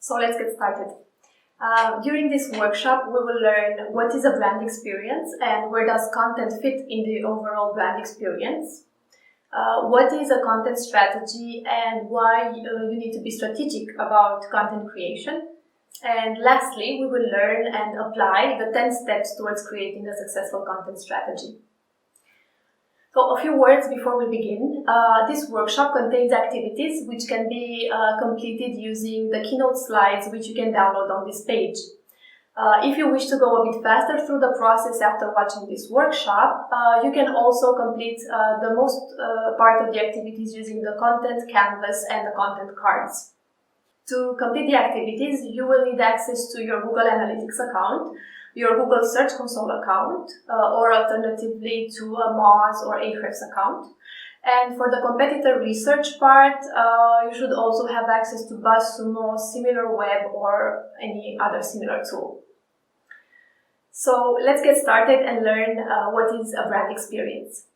So let's get started. During this workshop, we will learn what is a brand experience and where does content fit in the overall brand experience. What is a content strategy and why you need to be strategic about content creation. And lastly, we will learn and apply the 10 steps towards creating a successful content strategy. So a few words before we begin. This workshop contains activities which can be completed using the keynote slides which you can download on this page. If you wish to go a bit faster through the process after watching this workshop, you can also complete the most part of the activities using the content canvas and the content cards. To complete the activities, you will need access to your Google Analytics account, your Google Search Console account, or alternatively to a Moz or Ahrefs account. And for the competitor research part, you should also have access to BuzzSumo, SimilarWeb, or any other similar tool. So let's get started and learn what is a brand experience.